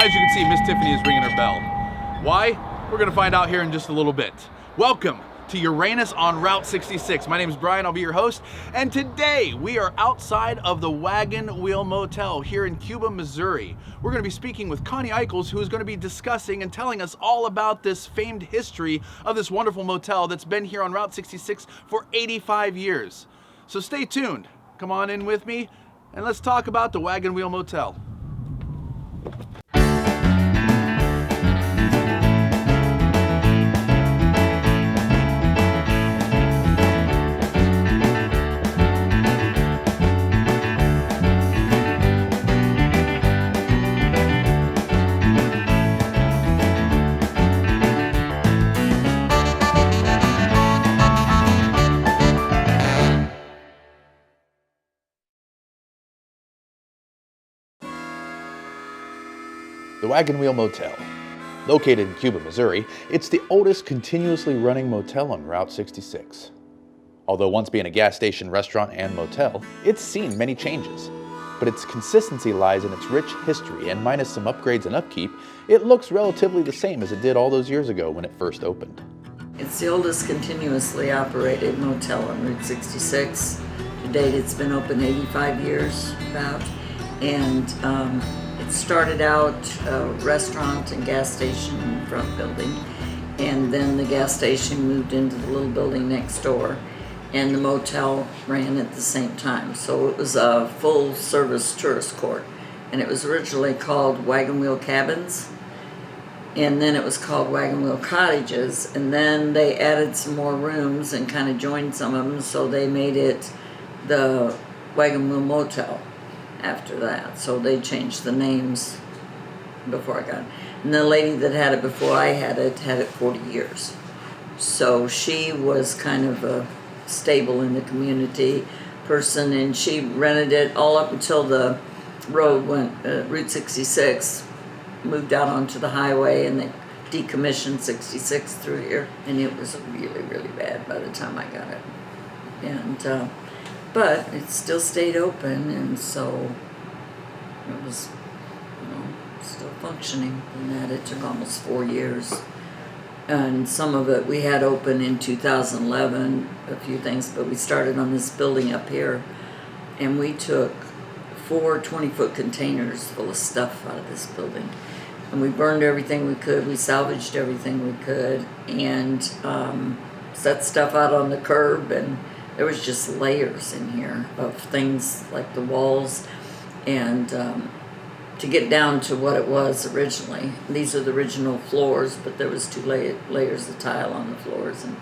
As you can see, Miss Tiffany is ringing her bell. Why? We're gonna find out here in just a little bit. Welcome to Uranus on Route 66. My name is Brian, I'll be your host, and today we are outside of the Wagon Wheel Motel here in Cuba, Missouri. We're gonna be speaking with Connie Eichels, who is gonna be discussing and telling us all about this famed history of this wonderful motel that's been here on Route 66 for 85 years. So stay tuned, come on in with me, and let's talk about the Wagon Wheel Motel. The Wagon Wheel Motel. Located in Cuba, Missouri, it's the oldest continuously running motel on Route 66. Although once being a gas station, restaurant, and motel, it's seen many changes. But its consistency lies in its rich history, and minus some upgrades and upkeep, it looks relatively the same as it did all those years ago when it first opened. It's the oldest continuously operated motel on Route 66. To date, it's been open 85 years about, and it started out a restaurant and gas station front building, and then the gas station moved into the little building next door, and the motel ran at the same time. So it was a full service tourist court, and it was originally called Wagon Wheel Cabins, and then it was called Wagon Wheel Cottages, and then they added some more rooms and kind of joined some of them, so they made it the Wagon Wheel Motel after that. So they changed the names before I got it. And the lady that had it before I had it 40 years. So she was kind of a stable in the community person, and she rented it all up until the road went, Route 66 moved out onto the highway, and they decommissioned 66 through here, and it was really, really bad by the time I got it. And but it still stayed open, and so it was, still functioning. And that it took almost 4 years, and some of it we had open in 2011, a few things, but we started on this building up here, and we took 4 20-foot containers full of stuff out of this building, and we burned everything we could, we salvaged everything we could, and set stuff out on the curb, and there was just layers in here of things like the walls, and to get down to what it was originally. These are the original floors, but there was 2 layers of tile on the floors and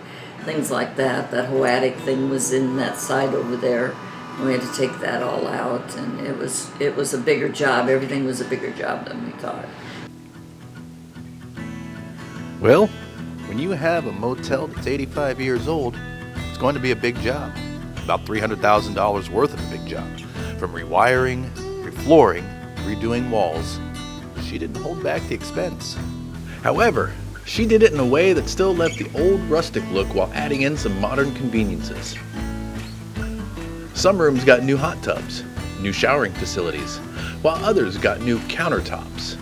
things like that. That whole attic thing was in that side over there, and we had to take that all out, and it was a bigger job. Everything was a bigger job than we thought. Well, when you have a motel that's 85 years old, it's going to be a big job. About $300,000 worth of a big job. From rewiring, reflooring, redoing walls. She didn't hold back the expense. However, she did it in a way that still left the old rustic look while adding in some modern conveniences. Some rooms got new hot tubs, new showering facilities, while others got new countertops.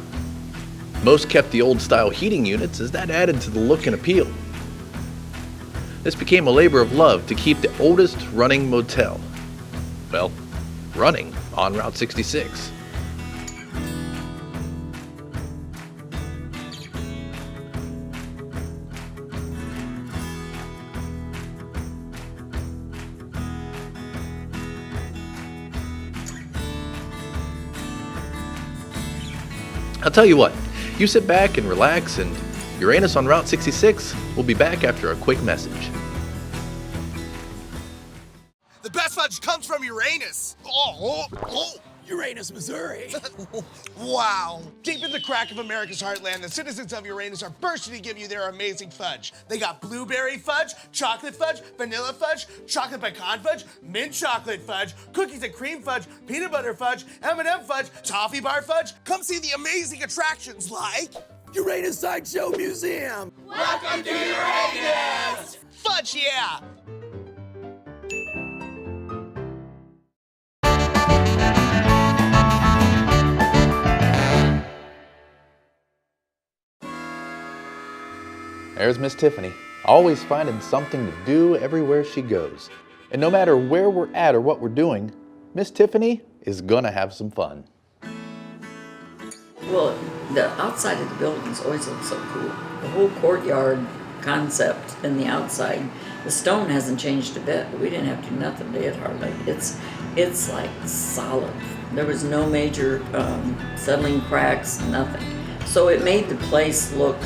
Most kept the old style heating units, as that added to the look and appeal. This became a labor of love to keep the oldest running motel, well, running on Route 66. I'll tell you what, you sit back and relax, and Uranus on Route 66 will be back after a quick message. The best fudge comes from Uranus. Uranus, Missouri. Wow. Deep in the crack of America's heartland, the citizens of Uranus are bursting to give you their amazing fudge. They got blueberry fudge, chocolate fudge, vanilla fudge, chocolate pecan fudge, mint chocolate fudge, cookies and cream fudge, peanut butter fudge, M&M fudge, toffee bar fudge. Come see the amazing attractions like Uranus Sideshow Museum. Welcome to Uranus! Fudge, yeah! There's Miss Tiffany, always finding something to do everywhere she goes. And no matter where we're at or what we're doing, Miss Tiffany is gonna have some fun. Well, the outside of the buildings always looks so cool. The whole courtyard concept and the outside, the stone hasn't changed a bit. We didn't have to do nothing to it hardly. It's like solid. There was no major settling cracks, nothing. So it made the place look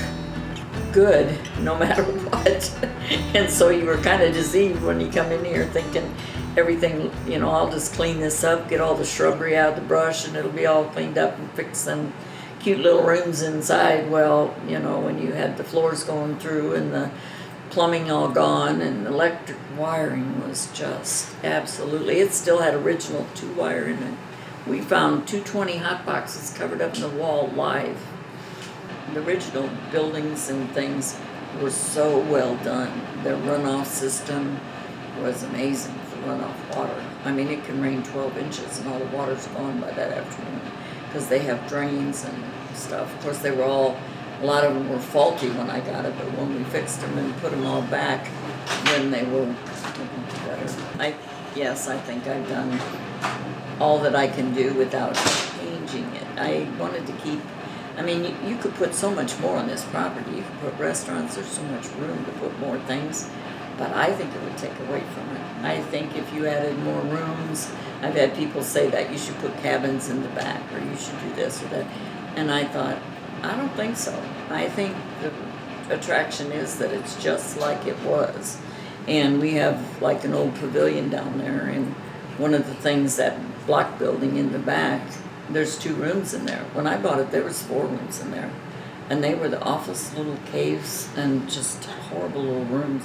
good no matter what. And so you were kind of deceived when you come in here thinking everything, you know, I'll just clean this up, get all the shrubbery out of the brush, and it'll be all cleaned up and fix them cute little rooms inside. Well, you know, when you had the floors going through and the plumbing all gone and the electric wiring was just absolutely, it still had original 2-wire in it. We found 220 hot boxes covered up in the wall live. The original buildings and things were so well done. Their runoff system was amazing for runoff water. I mean, it can rain 12 inches and all the water's gone by that afternoon because they have drains and stuff. Of course, they were all, a lot of them were faulty when I got it, but when we fixed them and put them all back, then they were better. Yes, I think I've done all that I can do without changing it. I wanted to keep, I mean, you could put so much more on this property. You could put restaurants, there's so much room to put more things, but I think it would take away from it. I think if you added more rooms, I've had people say that you should put cabins in the back, or you should do this or that, and I thought, I don't think so. I think the attraction is that it's just like it was. And we have like an old pavilion down there, and one of the things, that block building in the back, there's 2 rooms in there. When I bought it, there was 4 rooms in there. And they were the awfulest little caves and just horrible little rooms.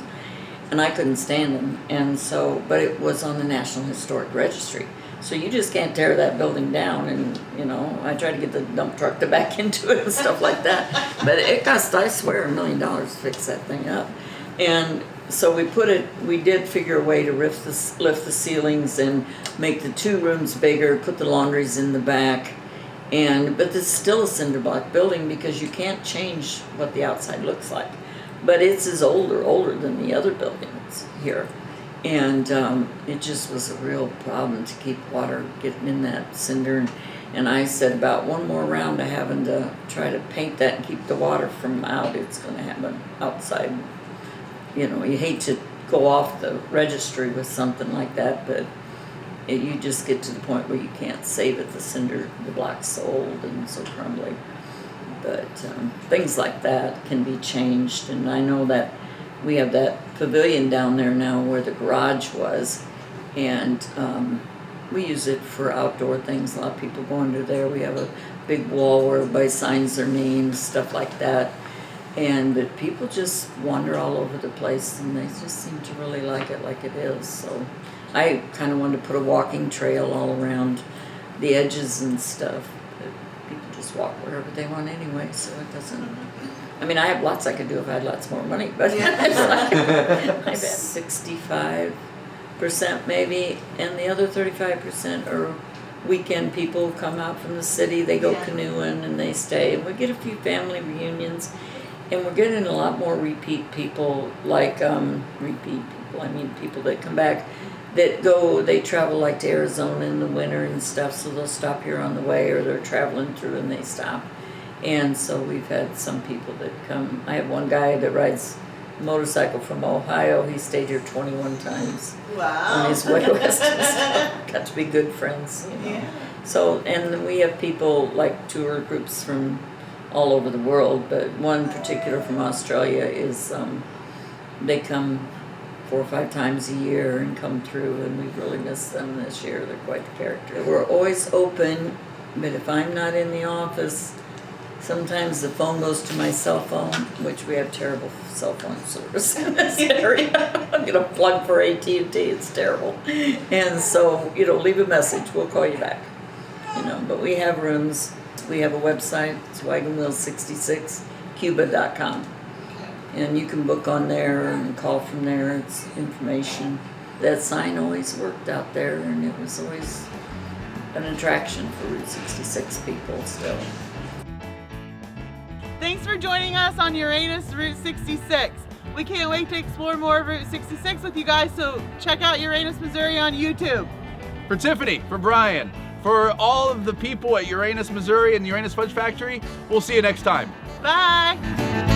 And I couldn't stand them. And so, but it was on the National Historic Registry. So you just can't tear that building down. And, you know, I tried to get the dump truck to back into it and stuff like that. But it cost, I swear, $1 million to fix that thing up. And so we did figure a way to lift the ceilings and make the 2 rooms bigger, put the laundries in the back. But it's still a cinder block building because you can't change what the outside looks like. But it's as older than the other buildings here. And it just was a real problem to keep water getting in that cinder. And I said about one more round of having to try to paint that and keep the water from out, it's going to happen outside. You know, you hate to go off the registry with something like that, but you just get to the point where you can't save it. The block's so old and so crumbly. But things like that can be changed. And I know that we have that pavilion down there now where the garage was, and we use it for outdoor things. A lot of people go under there. We have a big wall where everybody signs their names, stuff like that. But people just wander all over the place, and they just seem to really like it is. So I kind of wanted to put a walking trail all around the edges and stuff. But people just walk wherever they want anyway, so it doesn't... I mean, I have lots I could do if I had lots more money, but I've had 65% maybe, and the other 35% are weekend people who come out from the city. They go canoeing and they stay, and we get a few family reunions. And we're getting a lot more repeat people, like people that come back, they travel like to Arizona in the winter and stuff, so they'll stop here on the way, or they're traveling through and they stop. And so we've had some people that come. I have one guy that rides a motorcycle from Ohio. He stayed here 21 times. Wow. On his way west. Got to be good friends, you know. Yeah. So, and then we have people like tour groups from all over the world, but one particular from Australia is they come 4 or 5 times a year and come through, and we really miss them this year. They're quite the character. We're always open, but if I'm not in the office, sometimes the phone goes to my cell phone, which we have terrible cell phone service in this area. I'm gonna plug for AT&T, it's terrible. And so, leave a message, we'll call you back. But we have rooms. We have a website, it's wagonwheel66cuba.com. And you can book on there and call from there, it's information. That sign always worked out there, and it was always an attraction for Route 66 people still. Thanks for joining us on Uranus Route 66. We can't wait to explore more of Route 66 with you guys, so check out Uranus, Missouri on YouTube. For Tiffany, for Brian, for all of the people at Uranus, Missouri and Uranus Fudge Factory, we'll see you next time. Bye.